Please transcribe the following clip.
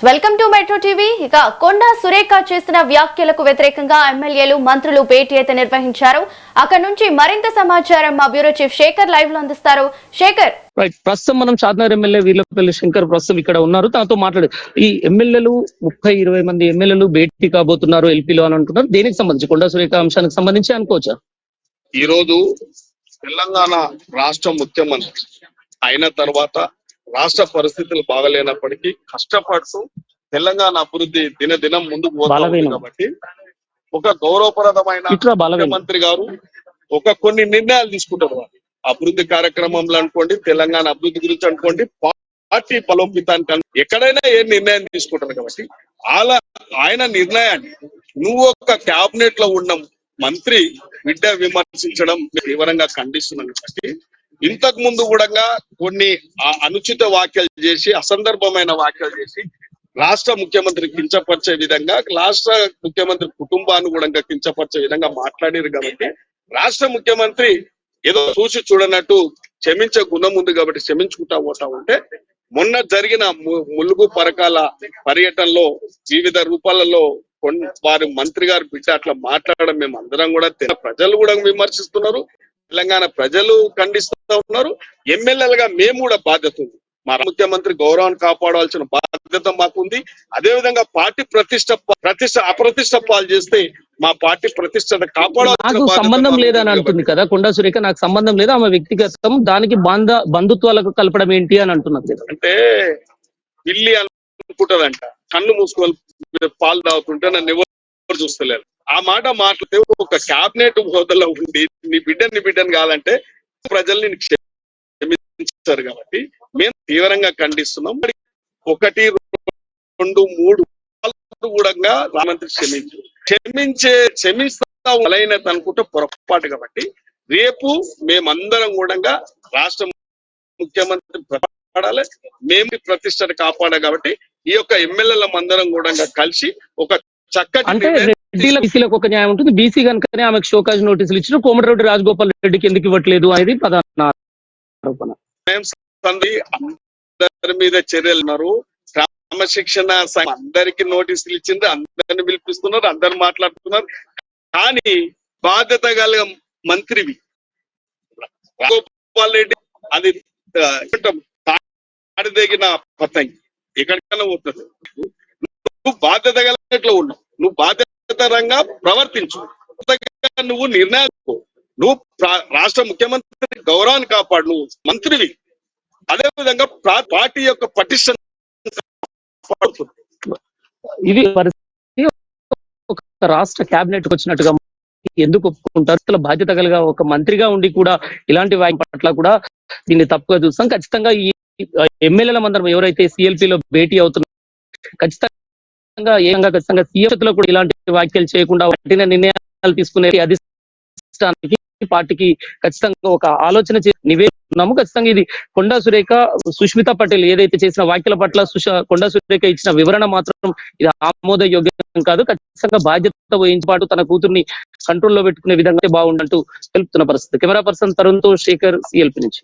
Welcome to metro TV. ఇక కొండా సురేఖ చేసిన వ్యాఖ్యలకు వ్యతిరేకంగా ఎమ్మెల్యేలు మంత్రులు భేటీ అయితే నిర్వహించారు. అక్కడ నుంచి మరింత సమాచారం మా బ్యూరో చీఫ్ శేఖర్ లైవ్ లో అందిస్తారు. శేఖర్, ప్రస్తుతం మనం చార్మినార్ ఎమ్మెల్యే వీర్లపల్లి శంకర్ ప్రస్తుతం ఇక్కడ ఉన్నారు. తనతో మాట్లాడు ఈ ఎమ్మెల్యేలు 30-20 మంది ఎమ్మెల్యేలు భేటీ కాబోతున్నారు ఎల్పీలో అని అంటున్నారు. దేనికి సంబంధించి కొండా సురేఖ అంశానికి సంబంధించి అనుకోవచ్చా? ఈ రోజు తెలంగాణ రాష్ట్ర ముఖ్యమంత్రి అయిన తర్వాత రాష్ట్ర పరిస్థితులు బాగలేనప్పటికీ కష్టపడుతూ తెలంగాణ అభివృద్ధి దినదినం ముందుకు పోతుంది కాబట్టి ఒక గౌరవప్రదమైన ముఖ్యమంత్రి గారు కొన్ని నిర్ణయాలు తీసుకుంటారు. అభివృద్ధి కార్యక్రమంలో అనుకోండి, తెలంగాణ అభివృద్ధి గురించి అనుకోండి, పార్టీ బలోపేతానికి ఎక్కడైనా ఏ నిర్ణయం తీసుకుంటారు కాబట్టి ఆయన నిర్ణయాన్ని నువ్వు ఒక క్యాబినెట్ లో ఉన్న మంత్రి బిడ్డ విమర్శించడం తీవ్రంగా ఖండిస్తున్నాను. కాబట్టి ఇంతకు ముందు కూడా కొన్ని అనుచిత వ్యాఖ్యలు చేసి, అసందర్భమైన వ్యాఖ్యలు చేసి రాష్ట్ర ముఖ్యమంత్రి కించపరిచే విధంగా, రాష్ట్ర ముఖ్యమంత్రి కుటుంబాన్ని కూడా కించపరిచే విధంగా మాట్లాడారు. కాబట్టి రాష్ట్ర ముఖ్యమంత్రి ఏదో చూసి చూడనట్టు క్షమించే గుణం ఉంది కాబట్టి క్షమించుకుంటా పోతా ఉంటే, మొన్న జరిగిన ములుగు పరకాల పర్యటనలో వివిధ రూపాలలో వారి మంత్రి గారు బిడ్డ అట్లా మాట్లాడడం మేము అందరం కూడా ప్రజలు కూడా విమర్శిస్తున్నారు, తెలంగాణ ప్రజలు ఖండిస్తూ ఉన్నారు. ఎమ్మెల్యేలుగా మేము కూడా బాధ్యత ఉంది. మా ముఖ్యమంత్రి గౌరవాన్ని కాపాడాల్సిన బాధ్యత మాకుంది. అదేవిధంగా పార్టీ అప్రతిష్ట పాలు చేస్తే మా పార్టీ ప్రతిష్టత కాపాడాల్సిన సంబంధం లేదని అంటుంది కదా కొండా సురేఖ. నాకు సంబంధం లేదు, ఆమె వ్యక్తిగతం, దానికి బంధుత్వాలకు కలపడం ఏంటి అని అంటున్నది. అంటే పిల్లి అనుకుంటదంట, కన్ను మూసుకొని పాలు తాగుతుంటే నన్ను ఎవరు చూస్తలేరు. ఆ మాట మాట్లాడితే ఒక క్యాబినెట్ హోదాలో ఉండి నీ బిడ్డని కాదంటే ప్రజలు నేను క్షమించారు. కాబట్టి మేము తీవ్రంగా ఖండిస్తున్నాం. 1, 2, 3 కూడా రామంత్రి క్షమిస్తా అనుకుంటే పొరపాటు. కాబట్టి రేపు మేమందరం కూడా రాష్ట్ర ముఖ్యమంత్రి కాపాడాలి, మేము ప్రతిష్టను కాపాడాలి. కాబట్టి ఈ యొక్క ఎమ్మెల్యేల అందరం కూడా కలిసి ఒక చక్కటి బీసీలకు ఒక న్యాయం ఉంటుంది. బీసీ కనుకనే ఆమెకు షోకాజ్ నోటీసులు ఇచ్చిన కోమటిరెడ్డి రాజగోపాల్ రెడ్డికి ఎందుకు ఇవ్వట్లేదు అనేది ప్రధాన ఆరోపణ. అందరి మీద చర్యలు ఉన్నారు. క్రమశిక్షణ అందరికి నోటీసులు ఇచ్చింది, అందరిని పిలిపిస్తున్నారు, అందరు మాట్లాడుతున్నారు. కానీ బాధ్యత కలిగిన మంత్రివి రాజగోపాల్ రెడ్డి అది దిగిన పతంగి ఎక్కడికైనా పోతుంది. నువ్వు బాధ్యత కలిగినట్లు ఉన్నావు, నువ్వు బాధ్యతరంగా ప్రవర్తించు, నువ్వు నిర్ణయాలు, నువ్వు రాష్ట్ర ముఖ్యమంత్రి గౌరవాన్ని కాపాడు, నువ్వు మంత్రివి. అదే విధంగా పార్టీ యొక్క పటిష్ట ఇది పరిస్థితి. ఒక రాష్ట్ర కేబినెట్ వచ్చినట్టుగా ఎందుకు ఒప్పుకుంటారు? బాధ్యత కలిగా ఒక మంత్రిగా ఉండి కూడా ఇలాంటి వ్యాఖ్య పట్ల కూడా దీన్ని తప్పుగా చూస్తాం. ఖచ్చితంగా ఈ ఎమ్మెల్యేల మందరం ఎవరైతే సిఎల్పీలో భేటీ అవుతున్నారు, ఖచ్చితంగా సీఎం లో కూడా ఇలాంటి వ్యాఖ్యలు చేయకుండా వాటిని నిర్ణయాలు తీసుకునే అధిష్టానానికి, పార్టీకి ఖచ్చితంగా ఒక ఆలోచన నివేదిస్తున్నాము. ఖచ్చితంగా ఇది కొండా సురేఖ, సుష్మితా పటేల్ ఏదైతే చేసిన వ్యాఖ్యల పట్ల కొండా సురేఖ ఇచ్చిన వివరణ మాత్రం ఇది ఆమోదయోగ్యం కాదు. ఖచ్చితంగా బాధ్యత వహించి పాటు తన కూతుర్ని కంట్రోల్లో పెట్టుకునే విధంగా బాగుండంటూ తెలుపుతున్న పరిస్థితి. కెమెరా పర్సన్ తరుణ్తో శేఖర్, సిఎల్పీ నుంచి.